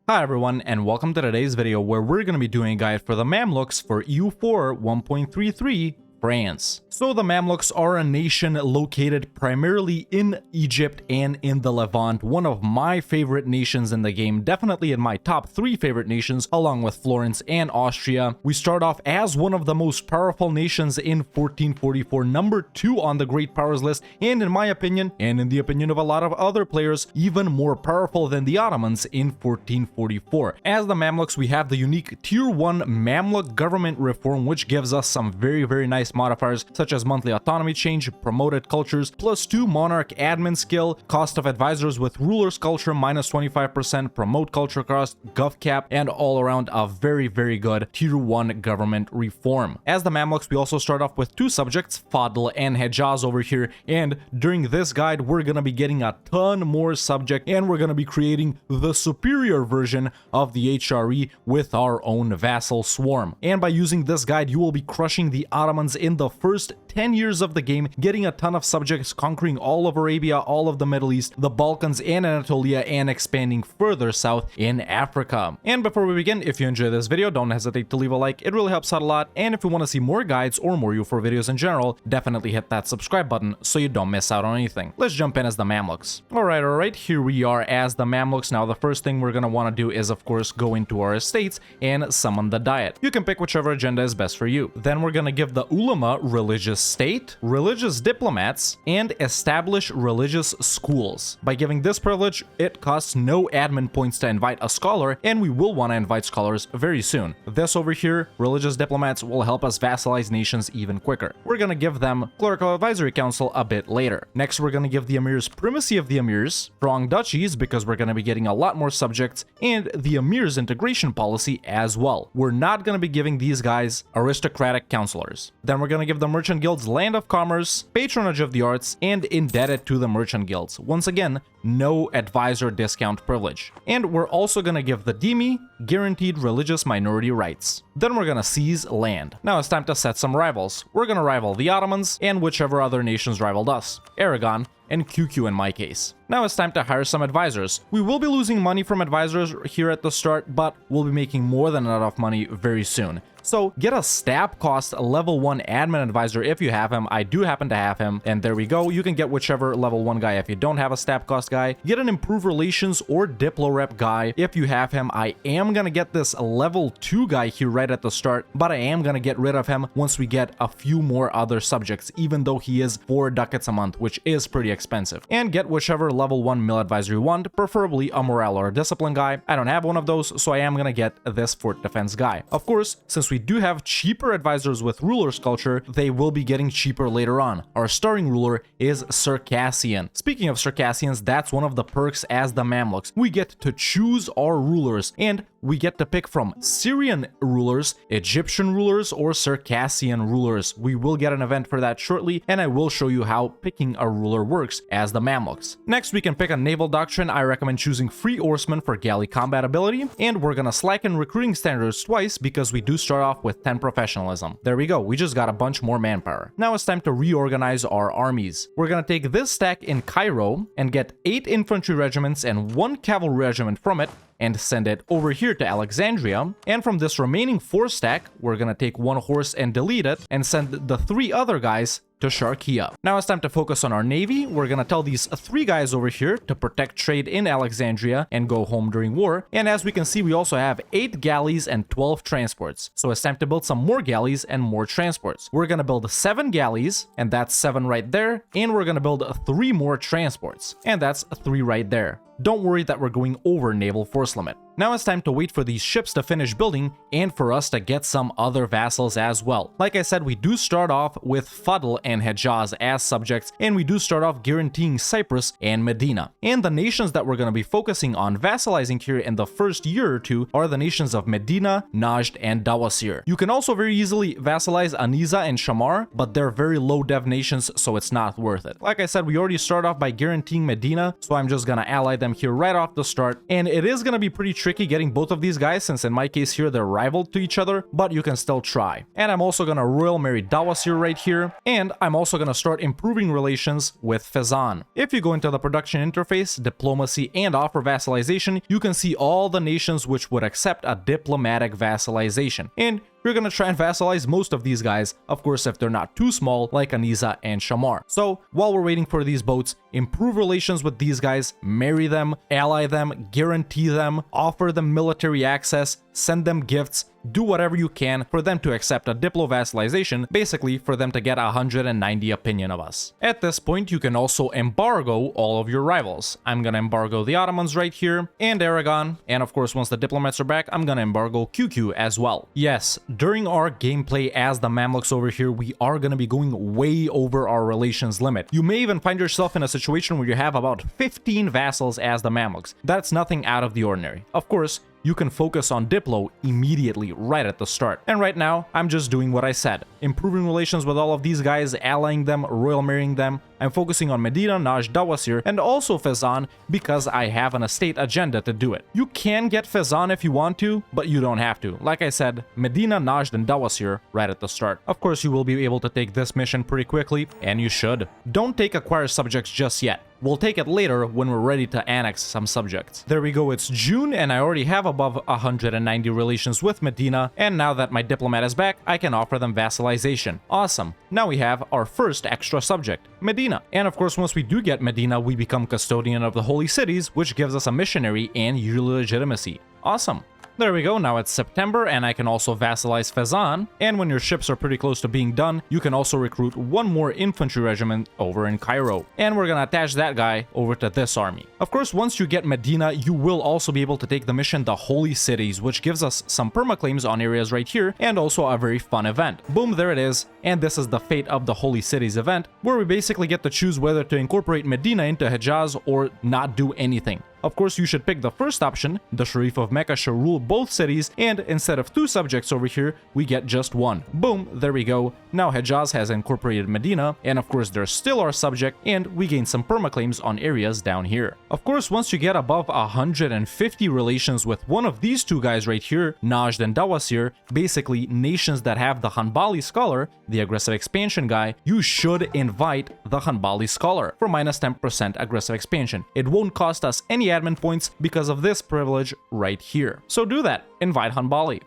Hi everyone, and welcome to today's video where we're going to be doing a guide for the Mamluks for EU4 1.33 France. So the Mamluks are a nation located primarily in Egypt and in the Levant, one of my favorite nations in the game, definitely in my top 3 favorite nations along with Florence and Austria. We start off as one of the most powerful nations in 1444, number 2 on the Great Powers list, and in my opinion, and in the opinion of a lot of other players, even more powerful than the Ottomans in 1444. As the Mamluks, we have the unique Tier 1 Mamluk government reform, which gives us some very nice modifiers such as monthly autonomy change, promoted cultures, +2 monarch admin skill, cost of advisors with rulers culture -25%, promote culture cost, gov cap, and all around a very good tier 1 government reform. As the Mamluks, we also start off with 2 subjects, Fadl and Hejaz over here, and during this guide we're gonna be getting a ton more subject, and we're gonna be creating the superior version of the HRE with our own vassal swarm. And by using this guide, you will be crushing the Ottomans in the first 10 years of the game, getting a ton of subjects, conquering all of Arabia, all of the Middle East, the Balkans, and Anatolia, and expanding further south in Africa. And before we begin, if you enjoy this video, don't hesitate to leave a like, it really helps out a lot, and if you want to see more guides or more EU4 videos in general, definitely hit that subscribe button so you don't miss out on anything. Let's jump in as the Mamluks. Alright, here we are as the Mamluks. Now the first thing we're going to want to do is of course go into our estates and summon the Diet. You can pick whichever agenda is best for you. Then we're going to give the Ulama religious state, religious diplomats, and establish religious schools. By giving this privilege, it costs no admin points to invite a scholar, and we will want to invite scholars very soon. This over here, religious diplomats, will help us vassalize nations even quicker. We're gonna give them clerical advisory council a bit later. Next, we're gonna give the emirs primacy of the emirs, strong duchies because we're gonna be getting a lot more subjects, and the emirs integration policy as well. We're not gonna be giving these guys aristocratic counselors. Then we're gonna give the merchant guilds land of commerce, patronage of the arts, and indebted to the merchant guilds. Once again, no advisor discount privilege. And we're also gonna give the Dhimmi guaranteed religious minority rights. Then we're gonna seize land. Now it's time to set some rivals. We're gonna rival the Ottomans and whichever other nations rivaled us, Aragon and QQ in my case. Now it's time to hire some advisors. We will be losing money from advisors here at the start, but we'll be making more than enough money very soon. So get a stab cost level 1 admin advisor if you have him. I do happen to have him, and there we go. You can get whichever level 1 guy if you don't have a stab cost guy. Get an improved relations or diplo rep guy if you have him. I am gonna get this level 2 guy here right at the start, but I am gonna get rid of him once we get a few more other subjects, even though he is 4 ducats a month, which is pretty expensive. And get whichever level 1 mill advisor you want, preferably a morale or a discipline guy. I don't have one of those, so I am gonna get this fort defense guy. Of course, since we do have cheaper advisors with ruler's culture, they will be getting cheaper later on. Our starring ruler is Circassian. Speaking of Circassians, that's one of the perks as the Mamluks. We get to choose our rulers, and we get to pick from Syrian rulers, Egyptian rulers, or Circassian rulers. We will get an event for that shortly, and I will show you how picking a ruler works as the Mamluks. Next, we can pick a naval doctrine. I recommend choosing Free Oarsman for galley combat ability, and we're gonna slacken recruiting standards twice because we do start off with 10 professionalism. There we go, we just got a bunch more manpower. Now it's time to reorganize our armies. We're gonna take this stack in Cairo and get 8 infantry regiments and 1 cavalry regiment from it, and send it over here to Alexandria. And from this remaining 4 stack, we're gonna take 1 horse and delete it, and send the 3 other guys to Sharkia. Now it's time to focus on our navy. We're gonna tell these 3 guys over here to protect trade in Alexandria and go home during war. And as we can see, we also have 8 galleys and 12 transports. So it's time to build some more galleys and more transports. We're gonna build 7 galleys, and that's 7 right there. And we're gonna build 3 more transports, and that's 3 right there. Don't worry that we're going over naval force limit. Now it's time to wait for these ships to finish building and for us to get some other vassals as well. Like I said, we do start off with Fadl and Hejaz as subjects, and we do start off guaranteeing Cyprus and Medina. And the nations that we're going to be focusing on vassalizing here in the first year or 2 are the nations of Medina, Najd, and Dawasir. You can also very easily vassalize Aniza and Shamar, but they're very low dev nations, so it's not worth it. Like I said, we already start off by guaranteeing Medina, so I'm just going to ally them here right off the start, and it is going to be pretty tricky getting both of these guys, since in my case here they're rival to each other, but you can still try. And I'm also gonna royal marry Dawasir right here, and I'm also gonna start improving relations with Fezzan. If you go into the production interface, diplomacy, and offer vassalization, you can see all the nations which would accept a diplomatic vassalization. And you're gonna try and vassalize most of these guys, of course if they're not too small like Aniza and Shamar. So while we're waiting for these boats, improve relations with these guys, marry them, ally them, guarantee them, offer them military access, send them gifts, do whatever you can for them to accept a diplo vassalization, basically for them to get 190 opinion of us. At this point, you can also embargo all of your rivals. I'm gonna embargo the Ottomans right here, and Aragon, and of course once the diplomats are back, I'm gonna embargo QQ as well. Yes, during our gameplay as the Mamluks over here, we are gonna be going way over our relations limit. You may even find yourself in a situation where you have about 15 vassals as the Mamluks. That's nothing out of the ordinary. Of course, you can focus on Diplo immediately right at the start. And right now, I'm just doing what I said. Improving relations with all of these guys, allying them, royal marrying them. I'm focusing on Medina, Najd, Dawasir, and also Fezzan because I have an estate agenda to do it. You can get Fezzan if you want to, but you don't have to. Like I said, Medina, Najd, and Dawasir right at the start. Of course, you will be able to take this mission pretty quickly, and you should. Don't take acquire subjects just yet. We'll take it later when we're ready to annex some subjects. There we go, it's June, and I already have above 190 relations with Medina, and now that my diplomat is back, I can offer them vassalization. Awesome. Now we have our first extra subject, Medina. And of course, once we do get Medina, we become custodian of the holy cities, which gives us a missionary and yearly legitimacy. Awesome. There we go, now it's September, and I can also vassalize Fezzan, and when your ships are pretty close to being done, you can also recruit one more infantry regiment over in Cairo. And we're gonna attach that guy over to this army. Of course, once you get Medina, you will also be able to take the mission The Holy Cities, which gives us some permaclaims on areas right here, and also a very fun event. Boom, there it is, and this is the Fate of the Holy Cities event, where we basically get to choose whether to incorporate Medina into Hejaz or not do anything. Of course, you should pick the first option. The Sharif of Mecca should rule both cities, and instead of 2 subjects over here, we get just 1. Boom, there we go. Now Hejaz has incorporated Medina, and of course they're still our subject, and we gain some permaclaims on areas down here. Of course, once you get above 150 relations with one of these 2 guys right here, Najd and Dawasir, basically nations that have the Hanbali Scholar, the aggressive expansion guy, you should invite the Hanbali Scholar for minus 10% aggressive expansion. It won't cost us any admin points because of this privilege right here. So do that, invite Hanbali.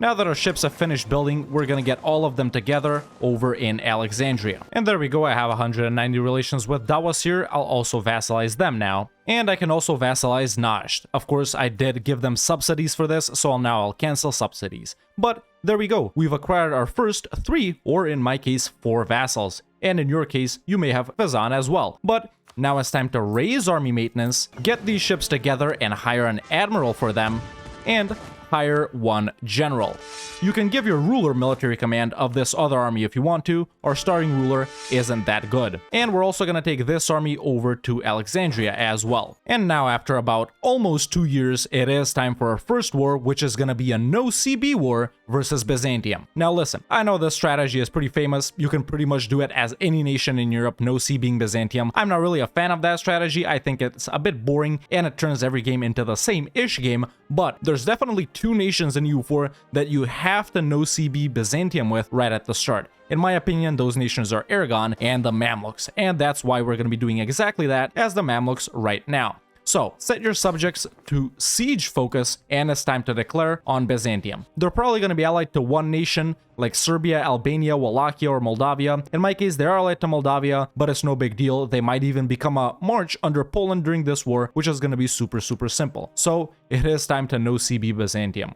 Now that our ships have finished building, we're gonna get all of them together over in Alexandria. And there we go, I have 190 relations with Dawasir. I'll also vassalize them now. And I can also vassalize Najd. Of course, I did give them subsidies for this, so now I'll cancel subsidies. But there we go, we've acquired our first 3, or in my case, 4 vassals. And in your case, you may have Fezzan as well. But now it's time to raise army maintenance, get these ships together and hire an admiral for them, and hire 1 general. You can give your ruler military command of this other army if you want to. Our starting ruler isn't that good. And we're also going to take this army over to Alexandria as well. And now after about almost 2 years, it is time for our first war, which is going to be a no CB war versus Byzantium. Now listen, I know this strategy is pretty famous. You can pretty much do it as any nation in Europe, no C being Byzantium. I'm not really a fan of that strategy. I think it's a bit boring and it turns every game into the same-ish game, but there's definitely 2 nations in EU4 that you have to no CB Byzantium with right at the start. In my opinion, those nations are Aragon and the Mamluks, and that's why we're going to be doing exactly that as the Mamluks right now. So, set your subjects to siege focus, and it's time to declare on Byzantium. They're probably going to be allied to one nation, like Serbia, Albania, Wallachia, or Moldavia. In my case, they are allied to Moldavia, but it's no big deal. They might even become a march under Poland during this war, which is going to be super simple. So, it is time to no CB Byzantium.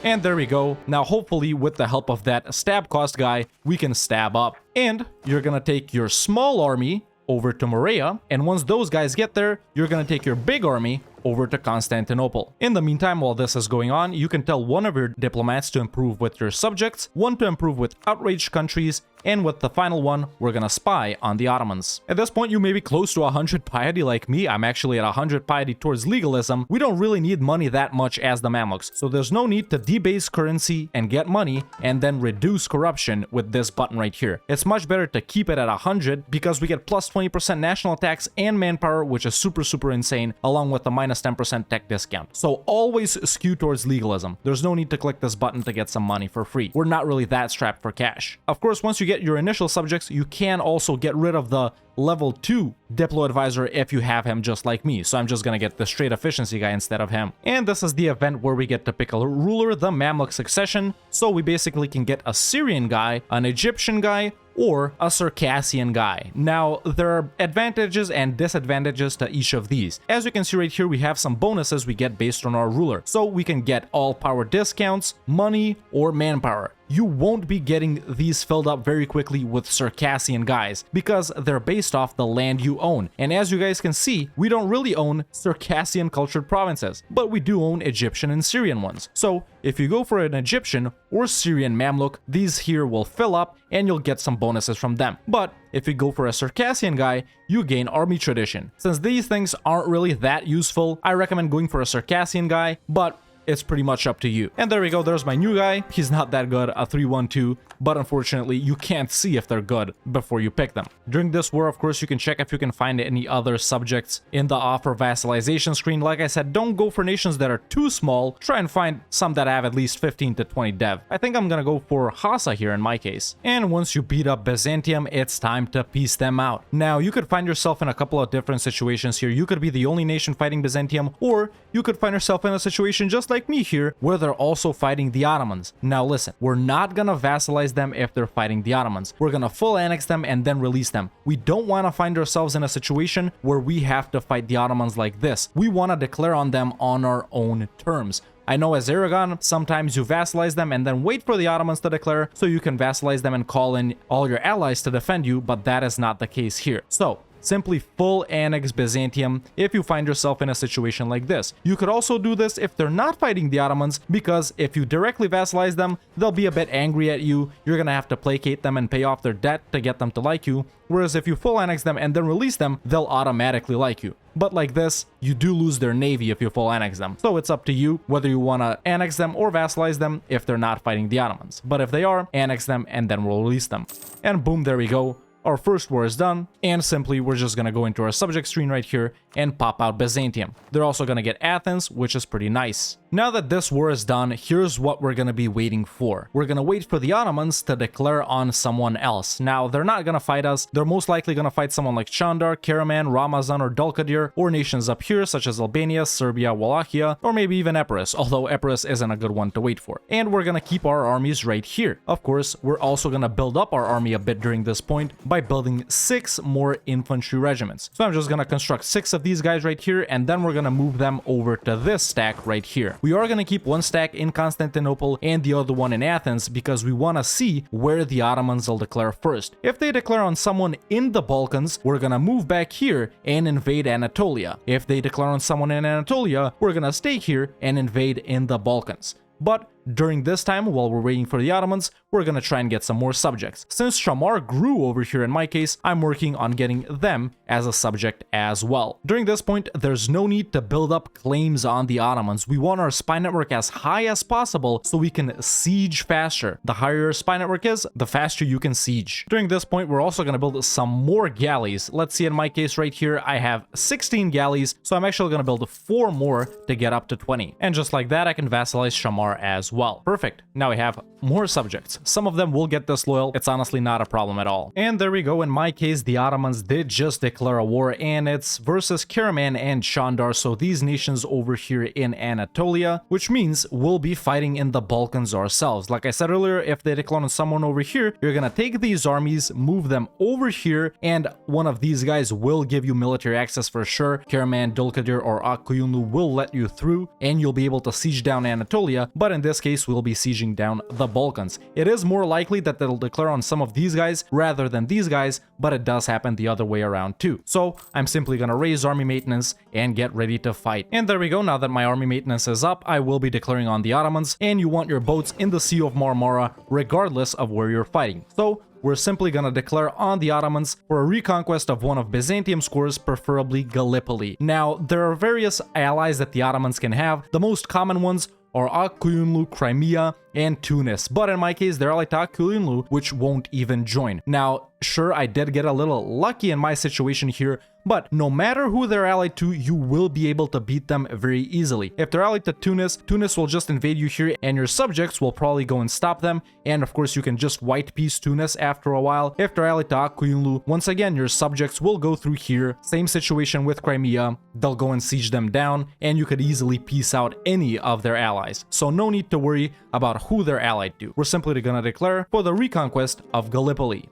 And there we go. Now hopefully with the help of that stab cost guy, we can stab up. And you're gonna take your small army over to Morea, and once those guys get there, you're gonna take your big army over to Constantinople. In the meantime, while this is going on, you can tell one of your diplomats to improve with your subjects, one to improve with outraged countries, and with the final one, we're gonna spy on the Ottomans. At this point, you may be close to 100 piety like me. I'm actually at 100 piety towards legalism. We don't really need money that much as the Mamluks, so there's no need to debase currency and get money and then reduce corruption with this button right here. It's much better to keep it at 100 because we get plus 20% national tax and manpower, which is super insane, along with the minus minus 10% tech discount. So always skew towards legalism. There's no need to click this button to get some money for free. We're not really that strapped for cash. Of course, once you get your initial subjects, you can also get rid of the level 2 Diplo advisor if you have him just like me. So I'm just gonna get the straight efficiency guy instead of him. And this is the event where we get to pick a ruler, the Mamluk succession. So we basically can get a Syrian guy, an Egyptian guy, or a Circassian guy. Now, there are advantages and disadvantages to each of these. As you can see right here, we have some bonuses we get based on our ruler. So we can get all power discounts, money, or manpower. You won't be getting these filled up very quickly with Circassian guys because they're based off the land you own. And as you guys can see, we don't really own Circassian cultured provinces, but we do own Egyptian and Syrian ones. So if you go for an Egyptian or Syrian Mamluk, these here will fill up and you'll get some bonuses from them. But if you go for a Circassian guy, you gain army tradition. Since these things aren't really that useful, I recommend going for a Circassian guy, but it's pretty much up to you. And there we go, there's my new guy. He's not that good, a 3-1-2, but unfortunately you can't see if they're good before you pick them. During this war, of course, you can check if you can find any other subjects in the offer vassalization screen. Like I said, don't go for nations that are too small. Try and find some that have at least 15 to 20 dev. I think I'm gonna go for Hassa here in my case. And once you beat up Byzantium, it's time to piece them out. Now, you could find yourself in a couple of different situations here. You could be the only nation fighting Byzantium, or you could find yourself in a situation just like me here, where they're also fighting the Ottomans. Now listen, we're not gonna vassalize them if they're fighting the Ottomans. We're gonna full annex them and then release them. We don't want to find ourselves in a situation where we have to fight the Ottomans like this. We want to declare on them on our own terms. I know as Aragon, sometimes you vassalize them and then wait for the Ottomans to declare, so you can vassalize them and call in all your allies to defend you, but that is not the case here. So simply full annex Byzantium if you find yourself in a situation like this. You could also do this if they're not fighting the Ottomans, because if you directly vassalize them, they'll be a bit angry at you. You're gonna have to placate them and pay off their debt to get them to like you. Whereas if you full annex them and then release them, they'll automatically like you. But like this, you do lose their navy if you full annex them. So it's up to you whether you want to annex them or vassalize them if they're not fighting the Ottomans. But if they are, annex them and then we'll release them. And boom, there we go. Our first war is done, and simply we're just gonna go into our subject screen right here and pop out Byzantium. They're also gonna get Athens, which is pretty nice. Now that this war is done, here's what we're gonna be waiting for. We're gonna wait for the Ottomans to declare on someone else. Now, they're not gonna fight us. They're most likely gonna fight someone like Chandar, Karaman, Ramazan, or Dulkadir, or nations up here such as Albania, Serbia, Wallachia, or maybe even Epirus, although Epirus isn't a good one to wait for. And we're gonna keep our armies right here. Of course, we're also gonna build up our army a bit during this point by building 6 more infantry regiments. So I'm just gonna construct 6 of these guys right here, and then we're gonna move them over to this stack right here. We are gonna keep one stack in Constantinople and the other one in Athens because we wanna see where the Ottomans will declare first. If they declare on someone in the Balkans, we're gonna move back here and invade Anatolia. If they declare on someone in Anatolia, we're gonna stay here and invade in the Balkans. But during this time, while we're waiting for the Ottomans, we're gonna try and get some more subjects. Since Shamar grew over here in my case, I'm working on getting them as a subject as well. During this point, there's no need to build up claims on the Ottomans. We want our spy network as high as possible so we can siege faster. The higher your spy network is, the faster you can siege. During this point, we're also gonna build some more galleys. Let's see, in my case right here, I have 16 galleys, so I'm actually gonna build 4 more to get up to 20. And just like that, I can vassalize Shamar as well. Perfect. Now we have more subjects. Some of them will get disloyal. It's honestly not a problem at all. And there we go. In my case, the Ottomans did just declare a war, and it's versus Karaman and Chandar, so these nations over here in Anatolia, which means we'll be fighting in the Balkans ourselves. Like I said earlier, if they declare on someone over here, you're gonna take these armies, move them over here, and one of these guys will give you military access for sure. Karaman, Dulkadir, or Akkuyunlu will let you through, and you'll be able to siege down Anatolia, but in this case, we'll be sieging down the Balkans. It is more likely that they'll declare on some of these guys rather than these guys, but it does happen the other way around too. So I'm simply gonna raise army maintenance and get ready to fight. And there we go. Now that my army maintenance is up, I will be declaring on the Ottomans, and you want your boats in the Sea of Marmara regardless of where you're fighting. So we're simply gonna declare on the Ottomans for a reconquest of one of Byzantium's cores, preferably Gallipoli. Now, there are various allies that the Ottomans can have. The most common ones are Akkuyunlu, Crimea, and Tunis. But in my case, they're allied to Akkuyunlu, which won't even join. Now, Sure, I did get a little lucky in my situation here, but no matter who they're allied to, you will be able to beat them very easily. If they're allied to Tunis, Tunis will just invade you here and your subjects will probably go and stop them. And of course, you can just white piece Tunis after a while. If they're allied to Akuyunlu, once again, your subjects will go through here. Same situation with Crimea. They'll go and siege them down and you could easily piece out any of their allies. So no need to worry about who they're allied to. We're simply gonna declare for the reconquest of Gallipoli.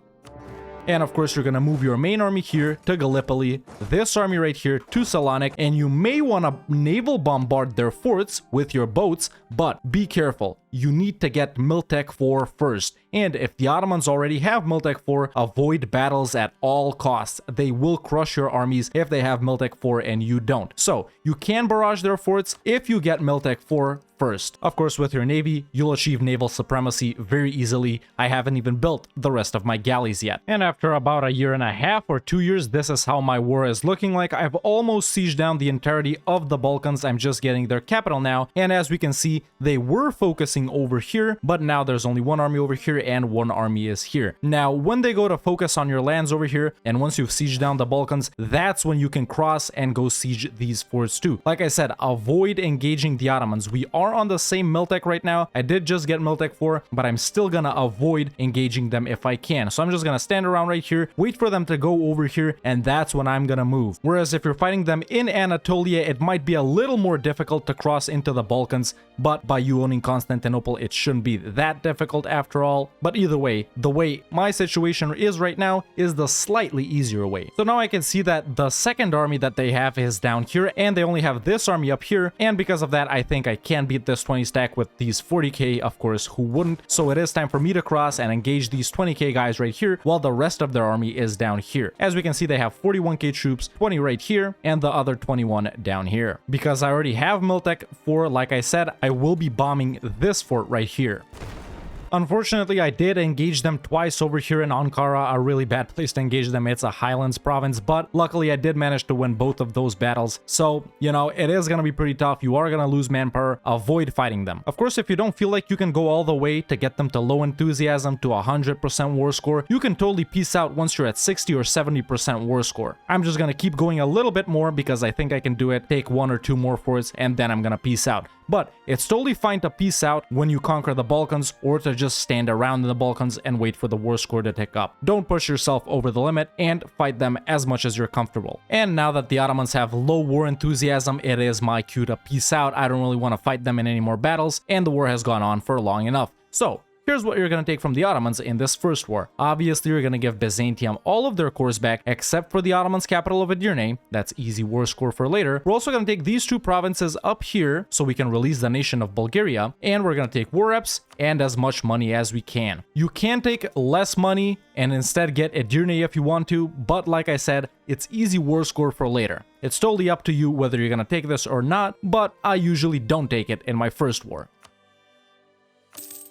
And of course, you're going to move your main army here to Gallipoli, this army right here to Salonik, and you may want to naval bombard their forts with your boats, but be careful. You need to get Miltech 4 first. And if the Ottomans already have Miltech 4, avoid battles at all costs. They will crush your armies if they have Miltech 4 and you don't. So you can barrage their forts if you get Miltech 4 first. Of course, with your navy, you'll achieve naval supremacy very easily. I haven't even built the rest of my galleys yet. And after about a year and a half or 2 years, this is how my war is looking like. I've almost sieged down the entirety of the Balkans. I'm just getting their capital now. And as we can see, they were focusing over here, but now there's only one army over here and one army is here. Now, when they go to focus on your lands over here, and once you've sieged down the Balkans, that's when you can cross and go siege these forts too. Like I said, avoid engaging the Ottomans. We are on the same Miltech right now. I did just get Miltech 4, but I'm still gonna avoid engaging them if I can. So I'm just gonna stand around right here, wait for them to go over here, and that's when I'm gonna move. Whereas if you're fighting them in Anatolia, it might be a little more difficult to cross into the Balkans, but by you owning Constantinople, it shouldn't be that difficult after all. But either way, the way my situation is right now is the slightly easier way. So now I can see that the second army that they have is down here, and they only have this army up here, and because of that, I think I can beat this 20 stack with these 40k, of course, who wouldn't? So it is time for me to cross and engage these 20k guys right here, while the rest of their army is down here. As we can see, they have 41k troops, 20 right here, and the other 21 down here. Because I already have Miltech 4, like I said, I will be bombing this fort right here. Unfortunately, I did engage them twice over here in Ankara, a really bad place to engage them. It's a highlands province, but luckily I did manage to win both of those battles. So, you know, it is going to be pretty tough. You are going to lose manpower. Avoid fighting them. Of course, if you don't feel like you can go all the way to get them to low enthusiasm to 100% war score, you can totally peace out once you're at 60 or 70% war score. I'm just going to keep going a little bit more because I think I can do it. Take 1 or 2 more forts and then I'm going to peace out. But it's totally fine to peace out when you conquer the Balkans or to just stand around in the Balkans and wait for the war score to tick up. Don't push yourself over the limit and fight them as much as you're comfortable. And now that the Ottomans have low war enthusiasm, it is my cue to peace out. I don't really want to fight them in any more battles and the war has gone on for long enough. So, here's what you're going to take from the Ottomans in this first war. Obviously, you're going to give Byzantium all of their cores back, except for the Ottomans' capital of Edirne. That's easy war score for later. We're also going to take these 2 provinces up here, so we can release the nation of Bulgaria. And we're going to take war reps and as much money as we can. You can take less money and instead get Edirne if you want to, but like I said, it's easy war score for later. It's totally up to you whether you're going to take this or not, but I usually don't take it in my first war.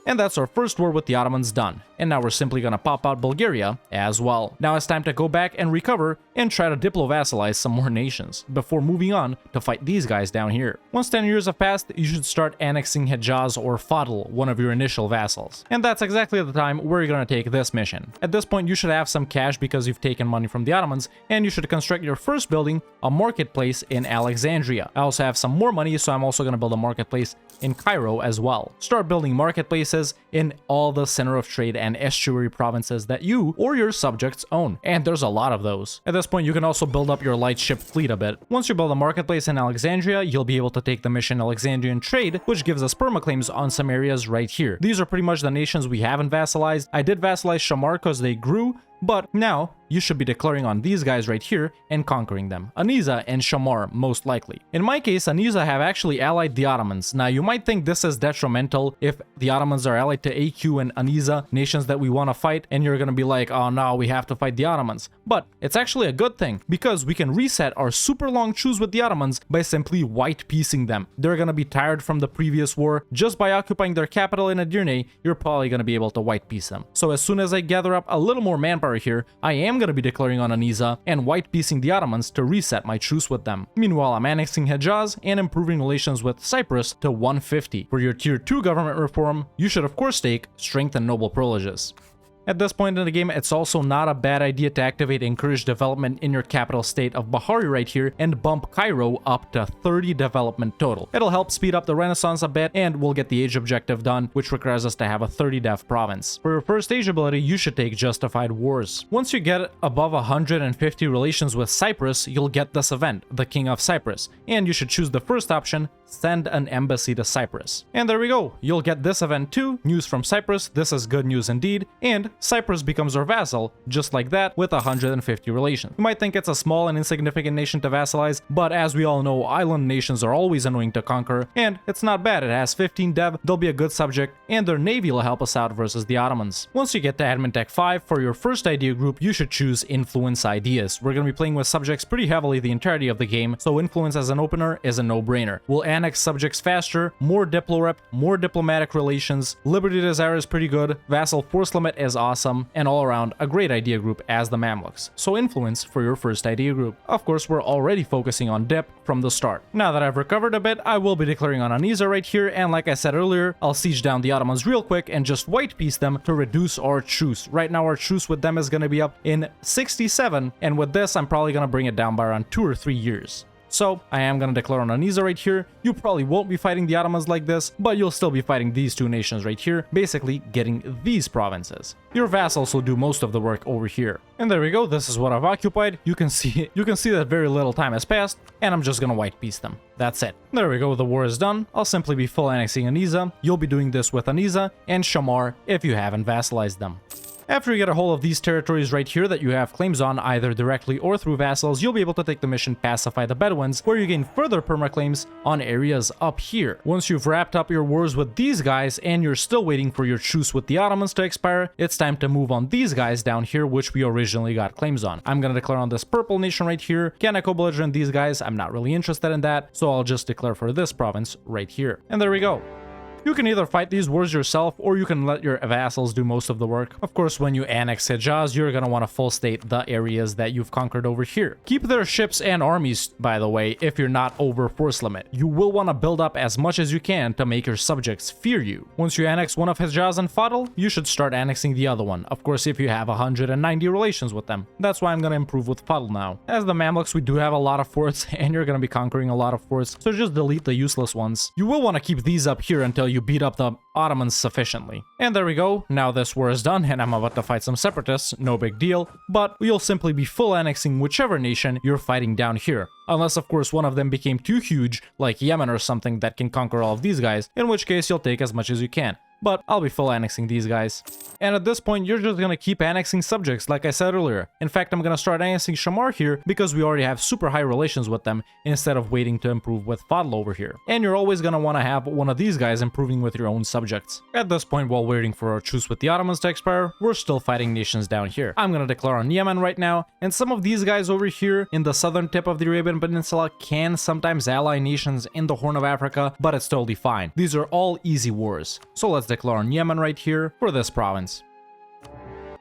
And that's our first war with the Ottomans done. And now we're simply gonna pop out Bulgaria as well. Now it's time to go back and recover and try to diplo-vassalize some more nations before moving on to fight these guys down here. Once 10 years have passed, you should start annexing Hejaz or Fadl, one of your initial vassals. And that's exactly the time where you're gonna take this mission. At this point, you should have some cash because you've taken money from the Ottomans, and you should construct your first building, a marketplace in Alexandria. I also have some more money, so I'm also gonna build a marketplace in Cairo as well. Start building marketplaces in all the center of trade and estuary provinces that you or your subjects own. And there's a lot of those. At this point, you can also build up your light ship fleet a bit. Once you build a marketplace in Alexandria, you'll be able to take the mission Alexandrian Trade, which gives us permaclaims on some areas right here. These are pretty much the nations we haven't vassalized. I did vassalize Shamar because they grew, but now you should be declaring on these guys right here and conquering them. Aniza and Shamar, most likely. In my case, Aniza have actually allied the Ottomans. Now, you might think this is detrimental if the Ottomans are allied to AQ and Aniza, nations that we want to fight, and you're going to be like, oh no, we have to fight the Ottomans. But it's actually a good thing, because we can reset our super long truce with the Ottomans by simply white piecing them. They're going to be tired from the previous war. Just by occupying their capital in Edirne, you're probably going to be able to white piece them. So as soon as I gather up a little more manpower here, I am going to be declaring on Aniza and white piecing the Ottomans to reset my truce with them. Meanwhile, I'm annexing Hejaz and improving relations with Cyprus to 150. For your tier 2 government reform, you should of course take strength and noble privileges. At this point in the game, it's also not a bad idea to activate Encourage Development in your capital state of Bahari right here and bump Cairo up to 30 development total. It'll help speed up the Renaissance a bit, and we'll get the age objective done, which requires us to have a 30 dev province. For your first age ability, you should take Justified Wars. Once you get above 150 relations with Cyprus, you'll get this event, the King of Cyprus, and you should choose the first option, send an embassy to Cyprus. And there we go, you'll get this event too, news from Cyprus, this is good news indeed, and Cyprus becomes our vassal, just like that, with 150 relations. You might think it's a small and insignificant nation to vassalize, but as we all know, island nations are always annoying to conquer, and it's not bad, it has 15 dev, they'll be a good subject, and their navy will help us out versus the Ottomans. Once you get to Admin Tech 5, for your first idea group, you should choose Influence Ideas. We're going to be playing with subjects pretty heavily the entirety of the game, so Influence as an opener is a no-brainer. We'll annex subjects faster, more diplo rep, more diplomatic relations, Liberty Desire is pretty good, Vassal Force Limit is awesome, and all around a great idea group as the Mamluks. So Influence for your first idea group. Of course, we're already focusing on dip from the start. Now that I've recovered a bit, I will be declaring on Anisa right here, and like I said earlier, I'll siege down the Ottomans real quick and just white piece them to reduce our truce. Right now our truce with them is going to be up in 67, and with this I'm probably going to bring it down by around 2 or 3 years. So I am going to declare on Anisa right here. You probably won't be fighting the Ottomans like this, but you'll still be fighting these two nations right here, basically getting these provinces. Your vassals will do most of the work over here. And there we go, this is what I've occupied. You can see that very little time has passed, and I'm just gonna white piece them. That's it. There we go, the war is done. I'll simply be full annexing Anisa. You'll be doing this with Anisa and Shamar if you haven't vassalized them. After you get a hold of these territories right here that you have claims on either directly or through vassals, you'll be able to take the mission Pacify the Bedouins, where you gain further permaclaims on areas up here. Once you've wrapped up your wars with these guys and you're still waiting for your truce with the Ottomans to expire, it's time to move on these guys down here, which we originally got claims on. I'm gonna declare on this purple nation right here. Can I co-belligerent these guys? I'm not really interested in that, so I'll just declare for this province right here. And there we go. You can either fight these wars yourself, or you can let your vassals do most of the work. Of course, when you annex Hejaz, you're gonna want to full state the areas that you've conquered over here. Keep their ships and armies, by the way, if you're not over force limit. You will want to build up as much as you can to make your subjects fear you. Once you annex one of Hejaz and Fadl, you should start annexing the other one. Of course, if you have 190 relations with them. That's why I'm gonna improve with Fadl now. As the Mamluks, we do have a lot of forts, and you're gonna be conquering a lot of forts, so just delete the useless ones. You will want to keep these up here until you beat up the Ottomans sufficiently. And there we go, now this war is done and I'm about to fight some separatists, no big deal, but you'll simply be full annexing whichever nation you're fighting down here. Unless of course one of them became too huge, like Yemen or something that can conquer all of these guys, in which case you'll take as much as you can. But I'll be full annexing these guys. And at this point, you're just gonna keep annexing subjects, like I said earlier. In fact, I'm gonna start annexing Shamar here because we already have super high relations with them instead of waiting to improve with Fadl over here. And you're always gonna wanna have one of these guys improving with your own subjects. At this point, while waiting for our truce with the Ottomans to expire, we're still fighting nations down here. I'm gonna declare on Yemen right now, and some of these guys over here in the southern tip of the Arabian Peninsula can sometimes ally nations in the Horn of Africa, but it's totally fine. These are all easy wars. So let's declare on Yemen right here for this province.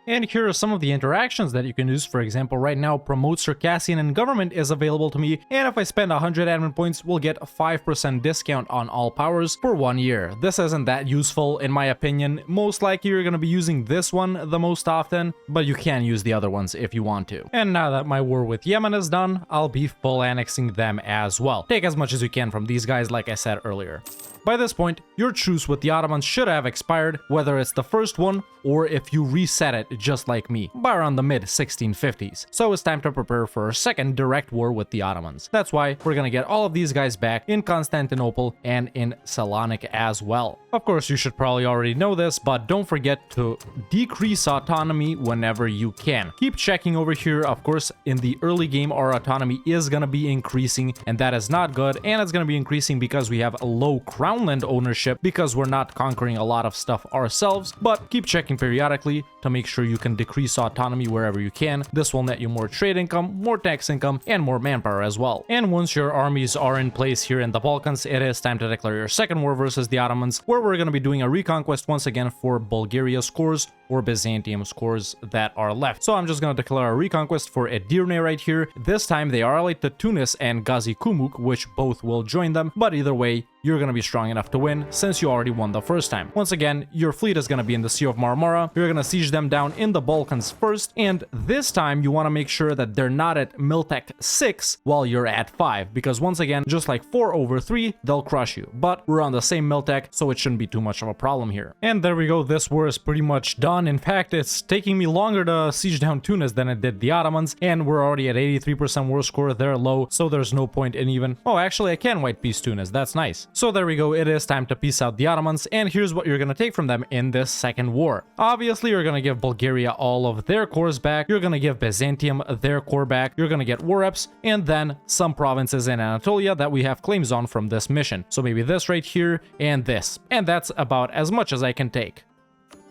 And here are some of the interactions that you can use. For example, right now, Promote Circassian in Government is available to me, and if I spend 100 admin points, we'll get a 5% discount on all powers for 1 year. This isn't that useful in my opinion. Most likely you're going to be using this one the most often, but you can use the other ones if you want to. And now that my war with Yemen is done, I'll be full annexing them as well. Take as much as you can from these guys, like I said earlier. By this point, your truce with the Ottomans should have expired, whether it's the first one or if you reset it just like me, by around the mid-1650s. So it's time to prepare for a second direct war with the Ottomans. That's why we're gonna get all of these guys back in Constantinople and in Salonik as well. Of course, you should probably already know this, but don't forget to decrease autonomy whenever you can. Keep checking over here. Of course, in the early game, our autonomy is gonna be increasing, and that is not good, and it's gonna be increasing because we have a low crownland ownership because we're not conquering a lot of stuff ourselves, but keep checking periodically to make sure you can decrease autonomy wherever you can. This will net you more trade income, more tax income, and more manpower as well. And once your armies are in place here in the Balkans, it is time to declare your second war versus the Ottomans, where we're going to be doing a reconquest once again for Bulgaria's cores or Byzantium's cores that are left. So I'm just going to declare a reconquest for Edirne right here. This time they are allied to Tunis and Gazi Kumuk, which both will join them, but either way, you're gonna be strong enough to win since you already won the first time. Once again, your fleet is gonna be in the Sea of Marmara. You're gonna siege them down in the Balkans first, and this time you want to make sure that they're not at Miltech 6 while you're at 5, because once again, just like 4/3, they'll crush you. But we're on the same Miltech, so it shouldn't be too much of a problem here. And there we go, this war is pretty much done. In fact, it's taking me longer to siege down Tunis than it did the Ottomans, and we're already at 83% war score. They're low, so there's no point in even... Oh, actually, I can white peace Tunis. That's nice. So there we go, it is time to peace out the Ottomans, and here's what you're gonna take from them in this second war. Obviously, you're gonna give Bulgaria all of their cores back, you're gonna give Byzantium their core back, you're gonna get war reps, and then some provinces in Anatolia that we have claims on from this mission. So maybe this right here and this. And that's about as much as I can take.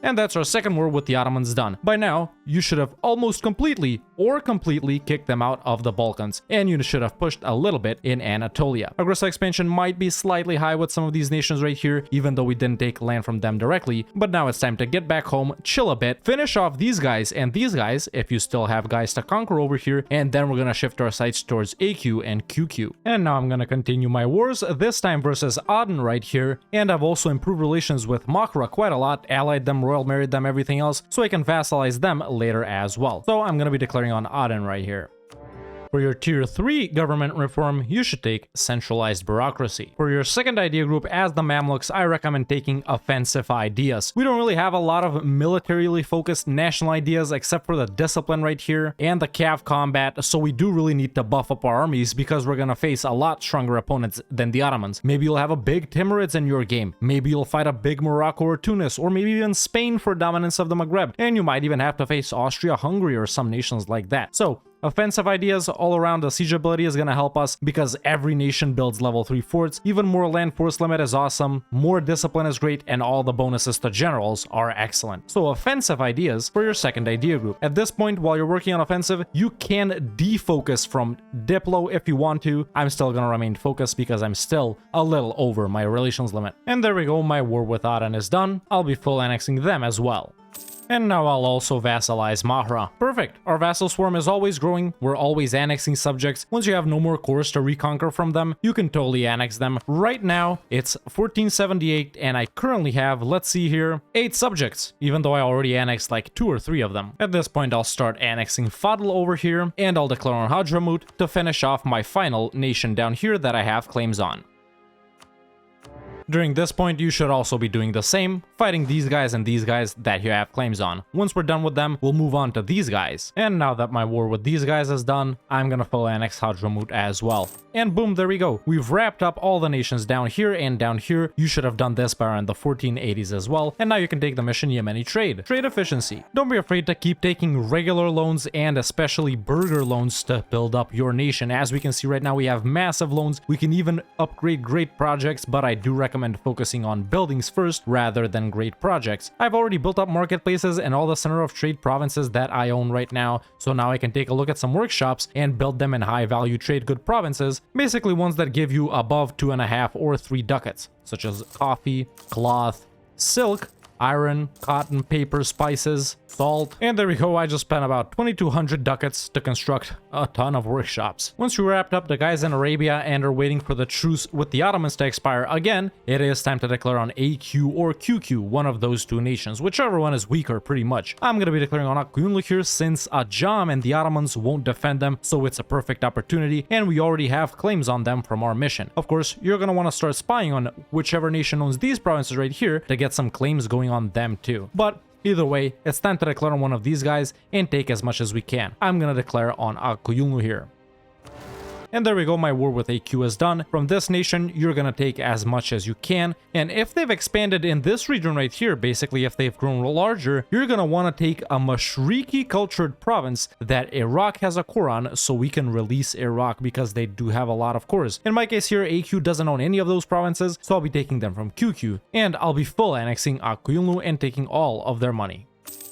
And that's our second war with the Ottomans done. By now, you should have almost completely kicked them out of the Balkans, and you should have pushed a little bit in Anatolia. Aggressive expansion might be slightly high with some of these nations right here, even though we didn't take land from them directly, but now it's time to get back home, chill a bit, finish off these guys and these guys, if you still have guys to conquer over here, and then we're gonna shift our sights towards AQ and QQ. And now I'm gonna continue my wars, this time versus Aden right here, and I've also improved relations with Makra quite a lot, allied them, royal married them, everything else, so I can vassalize them later as well. So I'm gonna be declaring on Aden right here. For your tier 3 government reform, you should take centralized bureaucracy. For your second idea group as the Mamluks, I recommend taking offensive ideas. We don't really have a lot of militarily focused national ideas except for the discipline right here and the cav combat, so we do really need to buff up our armies because we're gonna face a lot stronger opponents than the Ottomans. Maybe you'll have a big Timurids in your game, maybe you'll fight a big Morocco or Tunis, or maybe even Spain for dominance of the Maghreb, and you might even have to face Austria-Hungary or some nations like that. So offensive ideas all around, the siege ability is going to help us because every nation builds level 3 forts, even more land force limit is awesome, more discipline is great, and all the bonuses to generals are excellent. So offensive ideas for your second idea group. At this point, while you're working on offensive, you can defocus from Diplo if you want to. I'm still going to remain focused because I'm still a little over my relations limit. And there we go, my war with Aden is done. I'll be full annexing them as well. And now I'll also vassalize Mahra. Perfect. Our vassal swarm is always growing. We're always annexing subjects. Once you have no more cores to reconquer from them, you can totally annex them. Right now, it's 1478, and I currently have, let's see here, 8 subjects, even though I already annexed like 2 or 3 of them. At this point, I'll start annexing Fadl over here, and I'll declare on Hadramut to finish off my final nation down here that I have claims on. During this point, you should also be doing the same, fighting these guys and these guys that you have claims on. Once we're done with them, we'll move on to these guys. And now that my war with these guys is done, I'm gonna full annex Hadramut as well. And boom, there we go. We've wrapped up all the nations down here and down here. You should have done this by around the 1480s as well. And now you can take the mission Yemeni trade. Trade efficiency. Don't be afraid to keep taking regular loans and especially burger loans to build up your nation. As we can see right now, we have massive loans. We can even upgrade great projects, but I do recommend focusing on buildings first rather than great projects. I've already built up marketplaces and all the center of trade provinces that I own right now, so now I can take a look at some workshops and build them in high value trade good provinces, basically ones that give you above 2.5 or 3 ducats, such as coffee, cloth, silk, iron, cotton, paper, spices, salt. And there we go, I just spent about 2200 ducats to construct a ton of workshops. Once we wrapped up the guys in Arabia and are waiting for the truce with the Ottomans to expire again, it is time to declare on AQ or QQ, one of those two nations, whichever one is weaker pretty much. I'm gonna be declaring on Akuyunlu here since Ajam and the Ottomans won't defend them, so it's a perfect opportunity, and we already have claims on them from our mission. Of course, you're gonna want to start spying on whichever nation owns these provinces right here to get some claims going on them too. But either way, it's time to declare on one of these guys and take as much as we can. I'm gonna declare on Akuyunlu here. And there we go, my war with AQ is done. From this nation, you're gonna take as much as you can. And if they've expanded in this region right here, basically if they've grown larger, you're gonna wanna take a Mashriki cultured province that Iraq has a core on, so we can release Iraq because they do have a lot of cores. In my case here, AQ doesn't own any of those provinces, so I'll be taking them from QQ. And I'll be full annexing Akuyunlu and taking all of their money.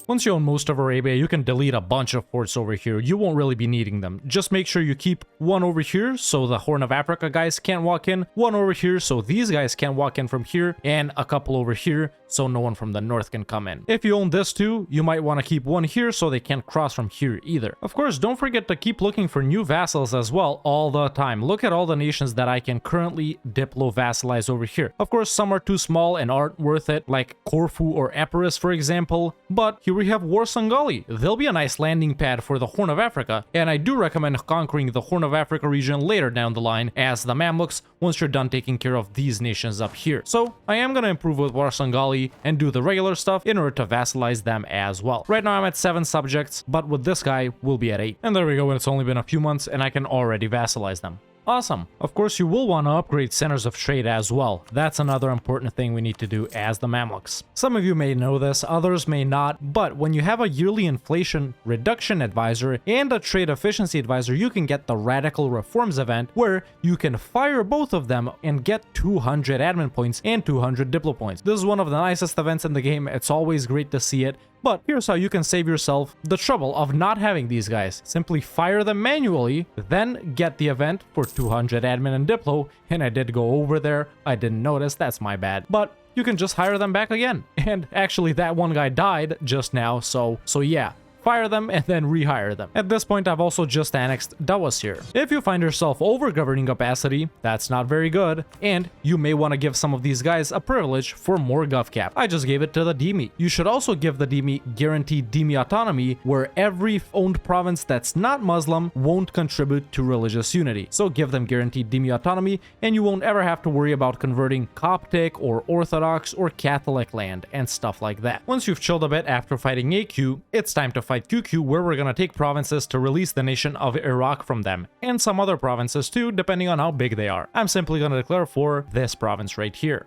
Once you own most of Arabia, you can delete a bunch of forts over here. You won't really be needing them. Just make sure you keep one over here so the Horn of Africa guys can't walk in, one over here so these guys can't walk in from here, and a couple over here so no one from the north can come in. If you own this too, you might want to keep one here so they can't cross from here either. Of course, don't forget to keep looking for new vassals as well all the time. Look at all the nations that I can currently diplo-vassalize over here. Of course, some are too small and aren't worth it, like Corfu or Epirus, for example, but here we have Warsangali. They'll be a nice landing pad for the Horn of Africa, and I do recommend conquering the Horn of Africa region later down the line as the Mamluks once you're done taking care of these nations up here. So I am going to improve with Warsangali and do the regular stuff in order to vassalize them as well. Right now I'm at 7 subjects, but with this guy we'll be at 8. And there we go, it's only been a few months and I can already vassalize them. Awesome. Of course, you will want to upgrade centers of trade as well. That's another important thing we need to do as the Mamluks. Some of you may know this, others may not, but when you have a yearly inflation reduction advisor and a trade efficiency advisor, you can get the Radical Reforms event where you can fire both of them and get 200 admin points and 200 diplo points. This is one of the nicest events in the game. It's always great to see it. But here's how you can save yourself the trouble of not having these guys. Simply fire them manually, then get the event for 200 admin and diplo, and I did go over there, I didn't notice, that's my bad. But you can just hire them back again. And actually that one guy died just now, so yeah. Fire them and then rehire them. At this point, I've also just annexed Dawas here. If you find yourself over governing capacity, that's not very good, and you may want to give some of these guys a privilege for more gov cap. I just gave it to the Dhimmi. You should also give the Dhimmi guaranteed Dhimmi autonomy, where every owned province that's not Muslim won't contribute to religious unity. So give them guaranteed Dhimmi autonomy, and you won't ever have to worry about converting Coptic or Orthodox or Catholic land and stuff like that. Once you've chilled a bit after fighting AQ, it's time to fight QQ, where we're gonna take provinces to release the nation of Iraq from them, and some other provinces too, depending on how big they are. I'm simply gonna declare for this province right here.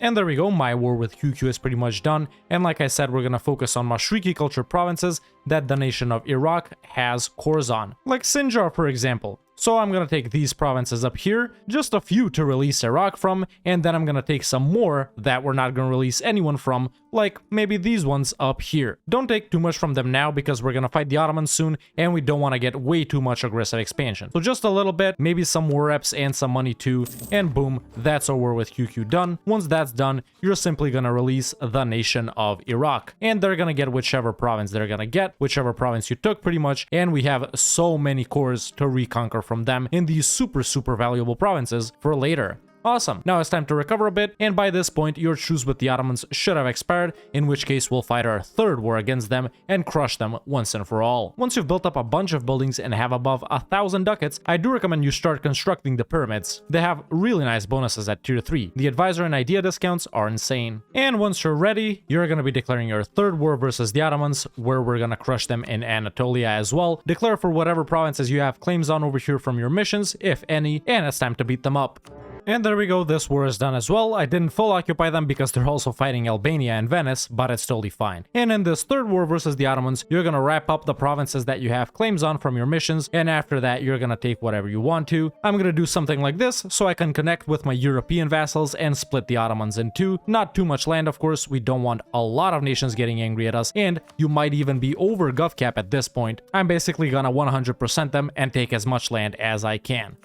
And there we go, my war with QQ is pretty much done, and like I said, we're gonna focus on Mashriki culture provinces that the nation of Iraq has cores on, like Sinjar for example. So I'm gonna take these provinces up here, just a few to release Iraq from, and then I'm gonna take some more that we're not gonna release anyone from, like maybe these ones up here. Don't take too much from them now because we're gonna fight the Ottomans soon, and we don't want to get way too much aggressive expansion. So just a little bit, maybe some war reps and some money too, and boom, that's our war with QQ done. Once that's done, you're simply gonna release the nation of Iraq, and they're gonna get whichever province they're gonna get, whichever province you took pretty much, and we have so many cores to reconquer from them in these super valuable provinces for later. Awesome. Now it's time to recover a bit, and by this point your truce with the Ottomans should have expired, in which case we'll fight our 3rd war against them and crush them once and for all. Once you've built up a bunch of buildings and have above 1,000 ducats, I do recommend you start constructing the pyramids. They have really nice bonuses at tier 3. The advisor and idea discounts are insane. And once you're ready, you're gonna be declaring your 3rd war versus the Ottomans, where we're gonna crush them in Anatolia as well. Declare for whatever provinces you have claims on over here from your missions, if any, and it's time to beat them up. And there we go, this war is done as well. I didn't full occupy them because they're also fighting Albania and Venice, but it's totally fine. And in this 3rd war versus the Ottomans, you're gonna wrap up the provinces that you have claims on from your missions, and after that you're gonna take whatever you want to. I'm gonna do something like this so I can connect with my European vassals and split the Ottomans in two. Not too much land, of course, we don't want a lot of nations getting angry at us, and you might even be over gov cap at this point. I'm basically gonna 100% them and take as much land as I can.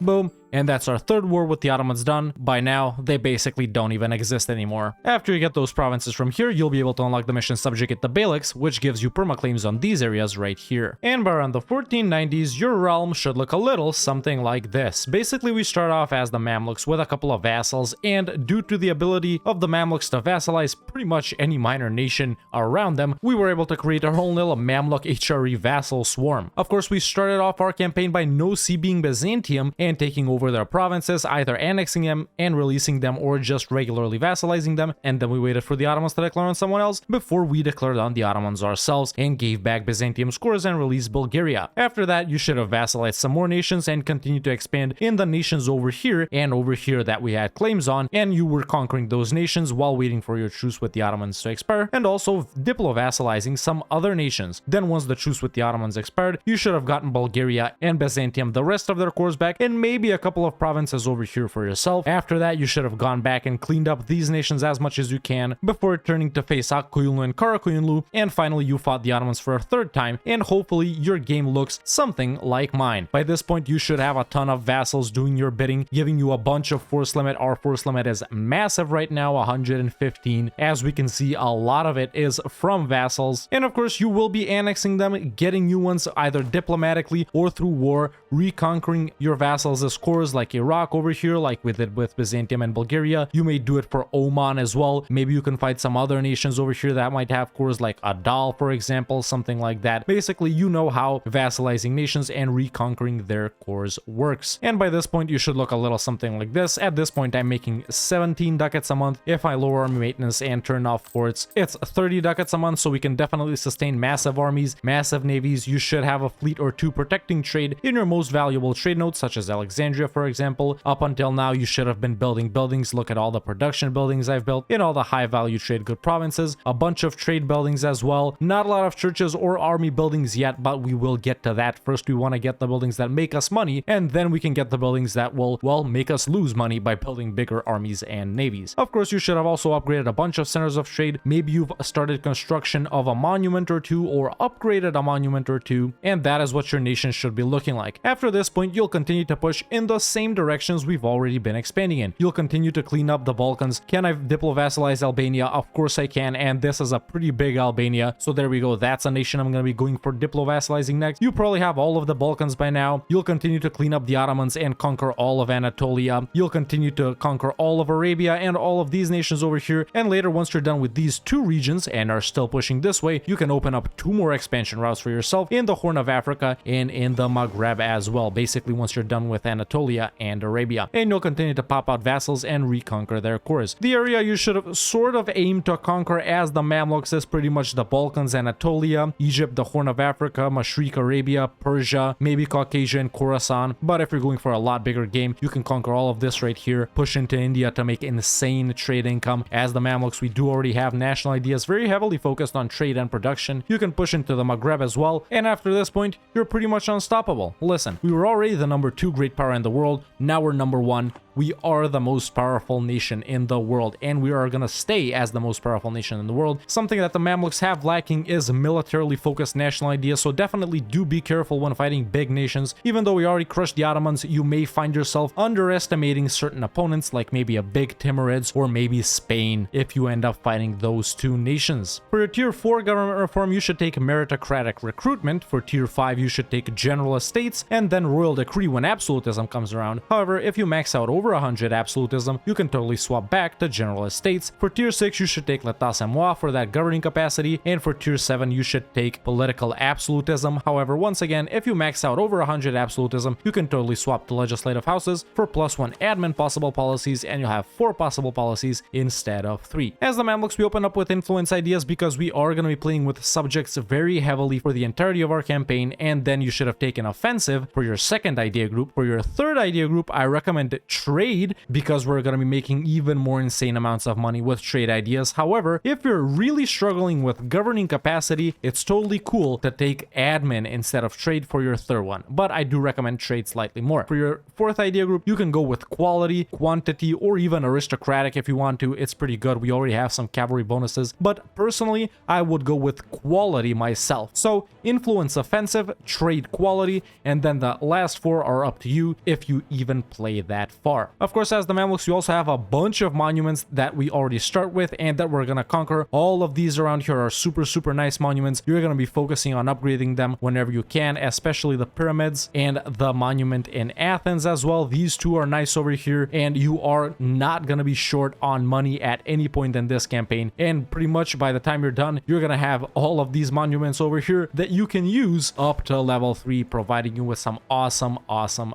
Boom. And that's our 3rd war with the Ottomans done. By now, they basically don't even exist anymore. After you get those provinces from here, you'll be able to unlock the mission Subjugate the Beyliks, which gives you permaclaims on these areas right here. And by around the 1490s, your realm should look a little something like this. Basically, we start off as the Mamluks with a couple of vassals, and due to the ability of the Mamluks to vassalize pretty much any minor nation around them, we were able to create a whole little Mamluk HRE vassal swarm. Of course, we started off our campaign by no-seeing Byzantium and taking over their provinces, either annexing them and releasing them or just regularly vassalizing them, and then we waited for the Ottomans to declare on someone else before we declared on the Ottomans ourselves and gave back Byzantium scores and released Bulgaria. After that, you should have vassalized some more nations and continued to expand in the nations over here and over here that we had claims on, and you were conquering those nations while waiting for your truce with the Ottomans to expire, and also diplo-vassalizing some other nations. Then once the truce with the Ottomans expired, you should have gotten Bulgaria and Byzantium the rest of their cores back, and maybe a couple couple of provinces over here for yourself. After that, you should have gone back and cleaned up these nations as much as you can before turning to face Akkuyunlu and Karakuyunlu, and finally you fought the Ottomans for a third time, and hopefully your game looks something like mine. By this point, you should have a ton of vassals doing your bidding, giving you a bunch of force limit. Our force limit is massive right now, 115. As we can see, a lot of it is from vassals, and of course you will be annexing them, getting new ones either diplomatically or through war, reconquering your vassals as cores like Iraq over here, like we did with Byzantium and Bulgaria. You may do it for Oman as well. Maybe you can fight some other nations over here that might have cores like Adal, for example, something like that. Basically, you know how vassalizing nations and reconquering their cores works. And by this point, you should look a little something like this. At this point, I'm making 17 ducats a month. If I lower army maintenance and turn off forts, it's 30 ducats a month, so we can definitely sustain massive armies, massive navies. You should have a fleet or two protecting trade in your most valuable trade nodes, such as Alexandria, for example. Up until now, you should have been building buildings. Look at all the production buildings I've built in all the high value trade good provinces, a bunch of trade buildings as well. Not a lot of churches or army buildings yet, but we will get to that. First, we want to get the buildings that make us money, and then we can get the buildings that will, well, make us lose money by building bigger armies and navies. Of course, you should have also upgraded a bunch of centers of trade. Maybe you've started construction of a monument or two, or upgraded a monument or two, and that is what your nation should be looking like. After this point, you'll continue to push in the same directions we've already been expanding in. You'll continue to clean up the Balkans. Can I diplo-vassalize Albania? Of course I can, and this is a pretty big Albania, so there we go. That's a nation I'm going to be going for diplo-vassalizing next. You probably have all of the Balkans by now. You'll continue to clean up the Ottomans and conquer all of Anatolia. You'll continue to conquer all of Arabia and all of these nations over here, and later, once you're done with these two regions and are still pushing this way, you can open up 2 more expansion routes for yourself in the Horn of Africa and in the Maghreb as well. Basically, once you're done with Anatolia and Arabia, and you'll continue to pop out vassals and reconquer their cores. The area you should have sort of aimed to conquer as the Mamluks is pretty much the Balkans, Anatolia, Egypt, the Horn of Africa, Mashriq Arabia, Persia, maybe Caucasia and Khorasan. But if you're going for a lot bigger game, you can conquer all of this right here, push into India to make insane trade income. As the Mamluks, we do already have national ideas very heavily focused on trade and production. You can push into the Maghreb as well, and after this point, you're pretty much unstoppable. Listen, we were already the number 2 great power in the world, now we're number 1. We are the most powerful nation in the world, and we are going to stay as the most powerful nation in the world. Something that the Mamluks have lacking is militarily focused national ideas, so definitely do be careful when fighting big nations. Even though we already crushed the Ottomans, you may find yourself underestimating certain opponents, like maybe a big Timurids or maybe Spain, if you end up fighting those 2 nations. For your tier 4 government reform, you should take meritocratic recruitment. For tier 5, you should take general estates and then royal decree when absolutism comes around. However, if you max out over 100 absolutism, you can totally swap back to general estates. For tier 6, you should take l'état c'est moi for that governing capacity, and for tier 7, you should take political absolutism. However, once again, if you max out over 100 absolutism, you can totally swap to legislative houses for +1 admin possible policies, and you'll have 4 possible policies instead of 3. As the Mamluks, we open up with influence ideas because we are going to be playing with subjects very heavily for the entirety of our campaign, and then you should have taken offensive for your second idea group. For your third idea group, I recommend trade, because we're going to be making even more insane amounts of money with trade ideas. However, if you're really struggling with governing capacity, it's totally cool to take admin instead of trade for your third one, but I do recommend trade slightly more. For your fourth idea group, you can go with quality, quantity, or even aristocratic if you want to. It's pretty good. We already have some cavalry bonuses, but personally, I would go with quality myself. So influence offensive, trade quality, and then the last 4 are up to you if you even play that far. Of course, as the Mamluks, you also have a bunch of monuments that we already start with and that we're gonna conquer. All of these around here are super nice monuments. You're gonna be focusing on upgrading them whenever you can, especially the pyramids and the monument in Athens as well. These 2 are nice over here, and you are not gonna be short on money at any point in this campaign. And pretty much by the time you're done, you're gonna have all of these monuments over here that you can use up to level 3, providing you with some awesome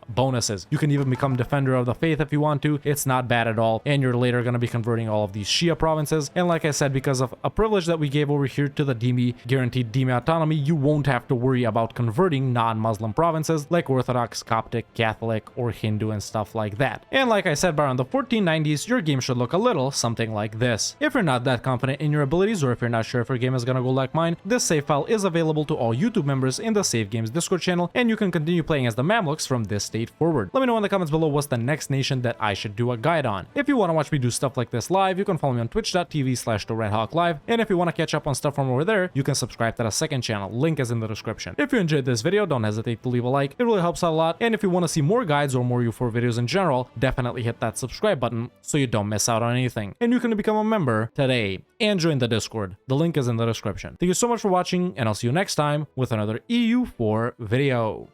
bonuses. You can even become Defender of the Faith faith if you want to. It's not bad at all, and you're later going to be converting all of these Shia provinces. And like I said, because of a privilege that we gave over here to the dhimmi, guaranteed dhimmi autonomy, you won't have to worry about converting non-Muslim provinces like Orthodox, Coptic, Catholic, or Hindu and stuff like that. And like I said, by around the 1490s, your game should look a little something like this. If you're not that confident in your abilities, or if you're not sure if your game is gonna go like mine, this save file is available to all YouTube members in the Save Games Discord channel, and you can continue playing as the Mamluks from this state forward. Let me know in the comments below what's the next nation that I should do a guide on. If you want to watch me do stuff like this live, you can follow me on twitch.tv/TheRedHawkLive, and if you want to catch up on stuff from over there, you can subscribe to the second channel, link is in the description. If you enjoyed this video, don't hesitate to leave a like, it really helps out a lot, and if you want to see more guides or more EU4 videos in general, definitely hit that subscribe button so you don't miss out on anything. And you can become a member today and join the Discord, the link is in the description. Thank you so much for watching, and I'll see you next time with another EU4 video.